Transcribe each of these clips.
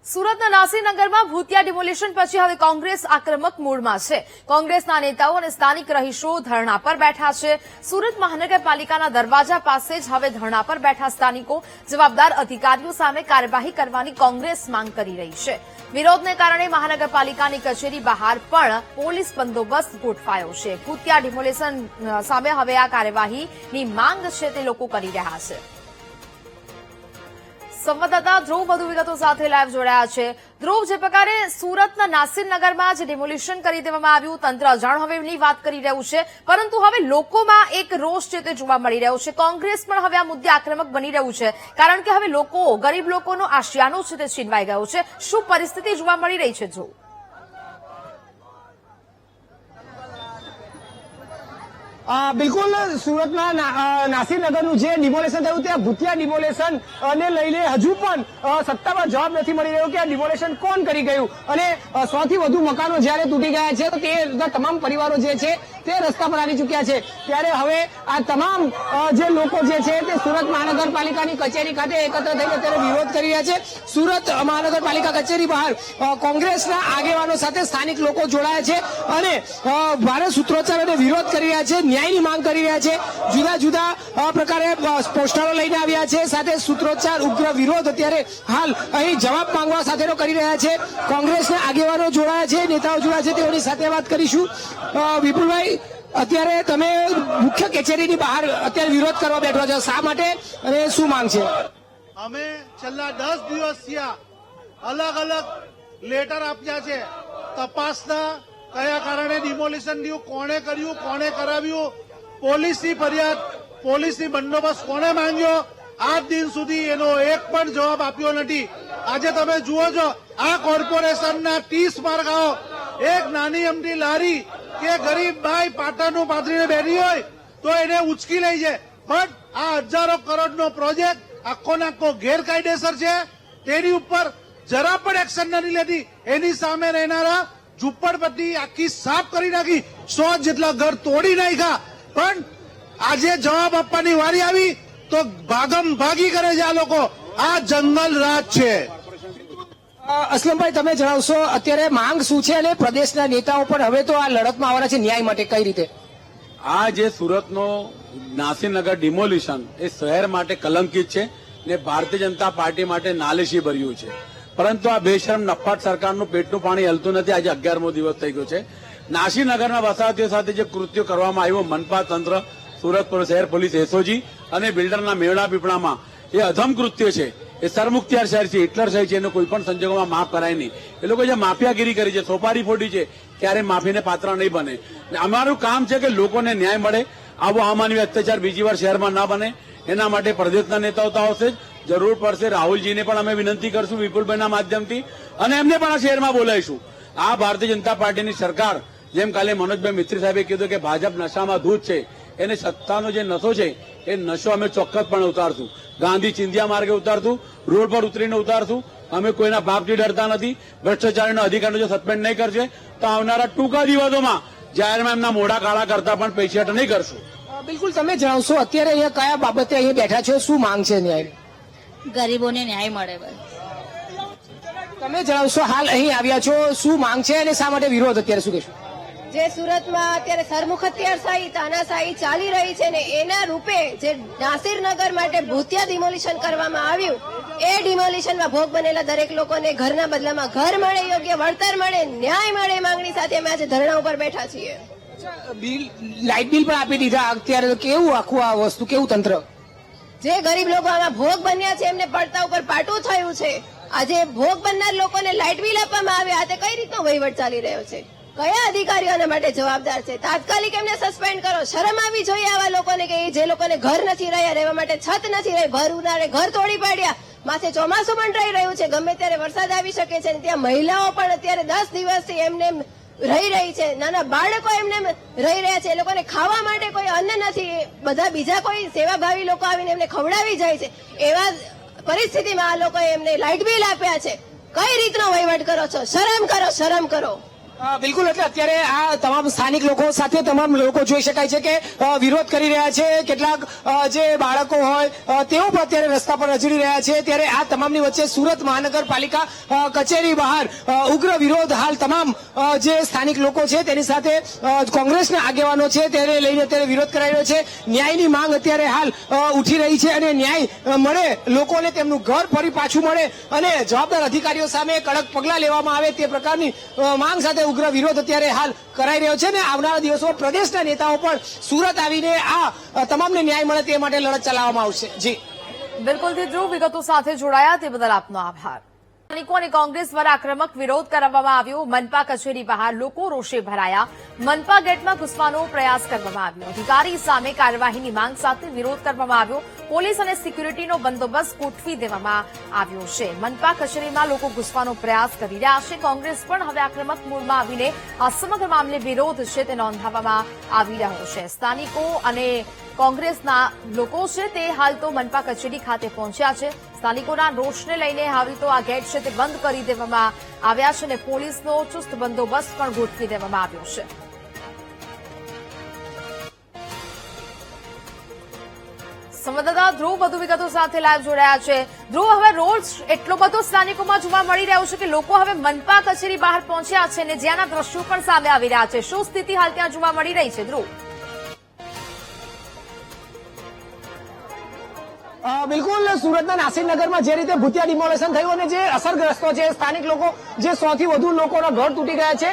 સુરતના નાસીનગરમાં ભૂતિયા ડિમોલિશન પછી હવે કોંગ્રેસ આક્રમક મૂડમાં છે। કોંગ્રેસના નેતાઓ અને સ્થાનિક રહીશો ધરણા પર બેઠા છે। સુરત મહાનગરપાલિકાના દરવાજા પાસે જ હવે ધરણા પર બેઠા સ્થાનિકો જવાબદાર અધિકારીઓ સામે કાર્યવાહી કરવાની કોંગ્રેસ માંગ કરી રહી છે। વિરોધને કારણે મહાનગરપાલિકાની કચેરી બહાર પણ પોલીસ બંદોબસ્ત ગોઠવાયો છે। ભૂતિયા ડિમોલિશન સામે હવે આ કાર્યવાહીની માંગ છે તે લોકો કરી રહ્યા છે। સંવાદદાતા ધ્રુવ વધુ વિગતો સાથે લાઈવ જોડાયા છે। ધ્રુવ, જે પ્રકારે સુરતના નાસીરનગરમાં જે ડિમોલિશન કરી દેવામાં આવ્યું, તંત્ર અજાણ હવેની વાત કરી રહ્યું છે, પરંતુ હવે લોકોમાં એક રોષ છે તે જોવા મળી રહ્યો છે। કોંગ્રેસ પણ હવે આ મુદ્દે આક્રમક બની રહ્યું છે, કારણ કે હવે લોકો, ગરીબ લોકોનો આશિયાનો છે તે છીનવાઈ ગયો છે। શું પરિસ્થિતિ જોવા મળી રહી છે ધ્રુવ? બિલકુલ, સુરતમાં નાસીરનગરનું જે ડિમોલેશન થયું ત્યાં ભૂતિયા ડિમોલેશન ને લઈને હજુ પણ સત્તામાં જવાબ નથી મળી રહ્યો કે આ ડિમોલેશન કોણ કરી ગયું અને 100 થી વધુ મકાનો જ્યારે તૂટી ગયા છે તો તે તમામ પરિવારો જે છે તે રસ્તા પર આવી ચૂક્યા છે। ત્યારે હવે આ તમામ જે લોકો જે છે તે સુરત મહાનગરપાલિકાની કચેરી ખાતે એકત્ર થઈને અત્યારે વિરોધ કરી રહ્યા છે। સુરત મહાનગરપાલિકા કચેરી બહાર કોંગ્રેસના આગેવાનો સાથે સ્થાનિક લોકો જોડાયા છે અને ભારે સૂત્રોચ્ચાર અને વિરોધ કરી રહ્યા છે, ન્યાયની માંગ કરી રહ્યા છે। જુદા જુદા પ્રકારે પોસ્ટરો લઈને આવ્યા છે, સાથે સૂત્રોચ્ચાર, ઉગ્ર વિરોધ અત્યારે હાલ અહીં જવાબ માંગવા સાથેનો કરી રહ્યા છે। કોંગ્રેસના આગેવાનો જોડાયા છે, નેતાઓ જોડાયા છે, તેઓની સાથે વાત કરીશું। વિપુલભાઈ, અત્યારે તમે મુખ્ય કચેરીની બહાર અત્યારે વિરોધ કરવા બેઠો છો, શા માટે અને શું માંગ છે? અમે છેલ્લા 10 દિવસ થયા અલગ અલગ લેટર આપ્યા છે તપાસના, કયા કારણે ડિમોલિશન થયું, કોણે કર્યું, કોણે કરાવ્યું, પોલીસની ફરિયાદ, પોલીસની બંદોબસ્ત કોણે માંગ્યો, આજ દિન સુધી એનો એક પણ જવાબ આપ્યો નથી। આજે તમે જુઓ છો આ કોર્પોરેશનના 30 માર્ગાઓ, એક નાની અમથી લારી કે ગરીબ બાઈ પાટાનું પાથરીને બેઠી હોય તો એને ઉચકી લઈ છે, પણ આ હજારો કરોડનો પ્રોજેક્ટ આખો નાખો ગેરકાયદેસર છે, તેની ઉપર જરા પણ એક્શન નથી લેતી। એની સામે રહેનારા ઝુંપડપટ્ટી આખી સાફ કરી નાખી, 100 જેટલા ઘર તોડી નાખ્યા, પણ આજે જવાબ આપવાની વારી આવી તો ભાગમ ભાગી કરે છે આ લોકો। આ જંગલ રાજ છે। અસલમભાઈ, તમે જણાવશો અત્યારે માંગ શું છે અને પ્રદેશના નેતાઓ પણ હવે તો આ લડતમાં આવવાના છે ન્યાય માટે, કઈ રીતે? આ જે સુરતનો નાસીરનગર ડિમોલિશન એ શહેર માટે કલંકિત છે ને ભારતીય જનતા પાર્ટી માટે નાલેશી ભર્યું છે, પરંતુ આ બેશરમ નફાટ સરકારનું પેટનું પાણી હલતું નથી। આજે 11મો દિવસ થઈ ગયો છે। નાસીરનગરના વસાહતીઓ સાથે જે કૃત્યો કરવામાં આવ્યું, મનપા તંત્ર, સુરત શહેર પોલીસ, એસઓજી અને બિલ્ડરના મેળા પીપળામાં, એ અધમ કૃત્ય છે। એ સરમુખત્યાર શહેર છે, હિટલર શહેર છે, એને કોઈ પણ સંજોગોમાં માફ કરાય નહીં। એ લોકો જે માફિયાગીરી કરી છે, સોપારી ફોડી છે, ત્યારે માફીને પાત્ર નહીં બને। અમારું કામ છે કે લોકોને ન્યાય મળે, આવો અમાનવીય અત્યાચાર બીજી વાર શહેરમાં ના બને, એના માટે પ્રદેશના નેતાઓ તો આવશે જ, જરૂર પડશે રાહુલજીને પણ અમે વિનંતી કરશું વિપુલભાઈના માધ્યમથી, અને એમને પણ આ શહેરમાં બોલાવીશું। આ ભારતીય જનતા પાર્ટીની સરકાર, જેમ કાલે મનોજભાઈ મિસ્ત્રી સાહેબે કીધું કે ભાજપ નશામાં ધૂત છે, એને સત્તાનો જે નશો છે એ નશો અમે ચોક્કસપણે ઉતારશું। ગાંધી ચિંધ્યા માર્ગે ઉતારશું, રોડ પર ઉતરીને ઉતારશું। અમે કોઈના બાપથી ડરતા નથી। ભ્રષ્ટાચારીનો અધિકારીનો જો સસ્પેન્ડ નહીં કરશે તો આવનારા ટૂંકા દિવસોમાં જાહેરમાં એમના મોઢા કાળા કરતા પણ પેશન્ટ નહીં કરશું। બિલકુલ, તમે જણાવશો અત્યારે અહીંયા કયા બાબતે અહીંયા બેઠા છો, શું માંગ છે ન્યાય? ગરીબોને ન્યાય મળે બસ। તમે જણાવશો હાલ અહીં આવ્યા છો, શું માંગ છે અને શા માટે વિરોધ અત્યારે, શું કહેશો? જે સુરતમાં અત્યારે સરમુખત્યારશાહી, તાનાશાહી ચાલી રહી છે ને એના રૂપે જે નાસીરનગર માટે ભૂતિયા ડિમોલિશન કરવામાં આવ્યું, એ ડિમોલિશનમાં ભોગ બનેલા દરેક લોકોને ઘરના બદલામાં ઘર મળે, યોગ્ય વળતર મળે, ન્યાય મળે, એ માંગણી સાથે અમે આજે ધરણા ઉપર બેઠા છીએ। લાઇટ બિલ પણ આપી દીધા, અત્યારે તો કેવું આખું આ વસ્તુ, કેવું તંત્ર? જે ગરીબ લોકો આમાં ભોગ બન્યા છે એમને પડતા ઉપર પાટું થયું છે। આજે ભોગ બનનાર લોકોને લાઇટ બિલ આપવામાં આવે, આ તે કઈ રીતનો વહીવટ ચાલી રહ્યો છે? કયા અધિકારીઓ આના માટે જવાબદાર છે? તાત્કાલિક એમને સસ્પેન્ડ કરો। શરમ આવી જોઈએ આવા લોકોને કે જે લોકોને ઘર નથી રહ્યા, રહેવા માટે છત નથી રહી, ભર ઉનાળે ઘર તોડી પાડ્યા, માથે ચોમાસું પણ રહી રહ્યું છે, ગમે ત્યારે વરસાદ આવી શકે છે, ત્યાં મહિલાઓ પણ અત્યારે 10 દિવસથી એમને રહી રહી છે, નાના બાળકો એમને રહી રહ્યા છે, એ લોકોને ખાવા માટે કોઈ અન્ન નથી, બધા બીજા કોઈ સેવાભાવી લોકો આવીને એમને ખવડાવી જાય છે। એવા પરિસ્થિતિમાં આ લોકોએ એમને લાઇટ બિલ આપ્યા છે। કઈ રીતનો વહીવટ કરો છો? શરમ કરો, શરમ કરો। બિલકુલ, એટલે અત્યારે આ તમામ સ્થાનિક લોકો સાથે તમામ લોકો જોઈ શકાય છે કે વિરોધ કરી રહ્યા છે. કેટલાક જે બાળકો હોય તેઓ પણ અત્યારે રસ્તા પર રજડી રહ્યા છે. ત્યારે આ તમામની વચ્ચે સુરત મહાનગરપાલિકા કચેરી બહાર ઉગ્ર વિરોધ હાલ તમામ જે સ્થાનિક લોકો છે તેની સાથે કોંગ્રેસના આગેવાનો છે તેને લઈને અત્યારે વિરોધ કરાઈ રહ્યો છે. ન્યાયની માંગ અત્યારે હાલ ઉઠી રહી છે અને ન્યાય મળે, લોકોને તેમનું ઘર ફરી પાછું મળે અને જવાબદાર અધિકારીઓ સામે કડક પગલાં લેવામાં આવે તે પ્રકારની માંગ સાથે ઉગ્ર વિરોધ અત્યારે હાલ કરાઈ રહ્યો છે ને આવનારા દિવસોમાં પ્રદેશના નેતાઓ પણ સુરત આવીને આ તમામને ન્યાય મળે તે માટે લડત ચલાવવામાં આવશે. જી બિલકુલથી ધ્રુવ વિગતો સાથે જોડાયા તે બદલ આપનો આભાર. સ્થાનિકો અને કોંગ્રેસ દ્વારા આક્રમક વિરોધ કરવામાં આવ્યો. મનપા કચેરી બહાર લોકો રોષે ભરાયા. મનપા ગેટમાં ઘૂસવાનો પ્રયાસ કરવામાં આવ્યો. અધિકારી સામે કાર્યવાહીની માંગ સાથે વિરોધ કરવામાં આવ્યો. પોલીસ અને સિક્યુરિટીનો બંદોબસ્ત ગોઠવી દેવામાં આવ્યો છે. મનપા કચેરીમાં લોકો ઘૂસવાનો પ્રયાસ કરી રહ્યા છે. કોંગ્રેસ પણ હવે આક્રમક મૂડમાં આવીને આ સમગ્ર મામલે વિરોધ છે તે નોંધાવવામાં આવી રહ્યો છે. સ્થાનિકો અને કોંગ્રેસના લોકો છે તે હાલ તો મનપા કચેરી ખાતે પહોંચ્યા છે. સ્થાનિકોના રોષને લઈને હાલ તો આ ગેટ છે તે બંધ કરી દેવામાં આવ્યા છે અને પોલીસનો ચુસ્ત બંદોબસ્ત પણ ગોઠવી દેવામાં આવ્યો છે. સંવાદદાતા ધ્રુવ વધુ વિગતો સાથે લાઈવ જોડાયા છે. ધ્રુવ, હવે રોષ એટલો બધો સ્થાનિકોમાં જોવા મળી રહ્યો છે કે લોકો હવે મનપા કચેરી બહાર પહોંચ્યા છે અને જ્યાંના દ્રશ્યો પણ સામે આવી રહ્યા છે. શું સ્થિતિ હાલ ત્યાં જોવા મળી રહી છે ધ્રુવ? બિલકુલ, સુરતના નાસિરનગરમાં જે રીતે ભૂતિયા ડિમોલેશન થયું અને જે અસરગ્રસ્તો છે સ્થાનિક લોકો, જે 100 થી વધુ લોકોના ઘર તૂટી ગયા છે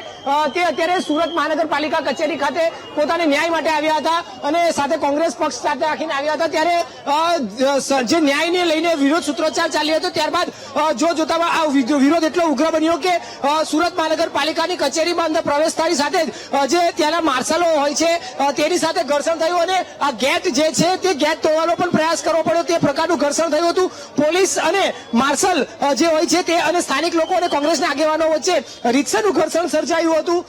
તે અત્યારે સુરત મહાનગરપાલિકા કચેરી ખાતે પોતાને ન્યાય માટે આવ્યા હતા અને સાથે કોંગ્રેસ પક્ષ સાથે રાખીને આવ્યા હતા. ત્યારે જે ન્યાયને લઈને વિરોધ સૂત્રોચ્ચાર ચાલ્યો હતો ત્યારબાદ જોતામાં આ વિરોધ એટલો ઉગ્ર બન્યો કે સુરત મહાનગરપાલિકાની કચેરીમાં અંદર પ્રવેશતાની સાથે જે ત્યાંના માર્શલો હોય છે તેની સાથે ઘર્ષણ થયું અને આ ગેટ જે છે તે ગેટ તોડવાનો પણ પ્રયાસ કરવો પડ્યો. તે પ્રકારનું ઘર્ષણ થયું હતું. પોલીસ અને માર્શલ જે હોય છે તે અને સ્થાનિક લોકો અને કોંગ્રેસના આગેવાનો વચ્ચે રીતસરનું ઘર્ષણ સર્જાયું હતું.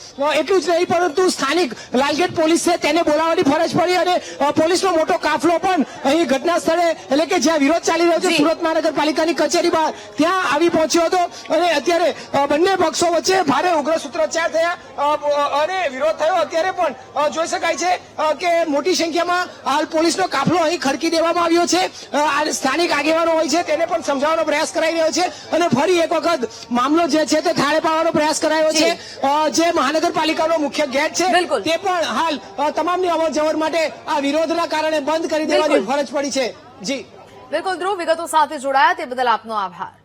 એટલું જ નહીં પરંતુ સ્થાનિક લાલગેટ પોલીસ છે તેને બોલાવવાની ફરજ પડી અને પોલીસનો મોટો કાફલો પણ અહીં ઘટના સ્થળે એટલે કે જ્યાં વિરોધ ચાલી રહ્યો છે સુરત મહાનગરપાલિકાની કચેરી બહાર ત્યાં આવી પહોંચ્યો હતો અને અત્યારે બંને પક્ષો વચ્ચે ભારે ઉગ્ર સૂત્રોચ્ચાર થયા અને વિરોધ થયો. અત્યારે પણ જોઈ શકાય છે કે મોટી સંખ્યામાં હાલ પોલીસનો કાફલો અહીં ખડકી દેવામાં આવ્યો છે. સ્થાનિક આગેવાનો હોય છે તેને પણ સમજાવવાનો પ્રયાસ કરાઈ રહ્યો છે અને ફરી એક વખત મામલો જે છે તે થાળે પાડવાનો પ્રયાસ કરાયો છે. જે મહાનગરપાલિકાનો મુખ્ય ગેટ છે તે પણ હાલ તમામની અવર જવર માટે આ વિરોધના કારણે બંધ કરી દેવાની ફરજ પડી છે. જી બિલકુલ ધ્રુવ, વિગતો સાથે જોડાયા તે બદલ આપનો આભાર.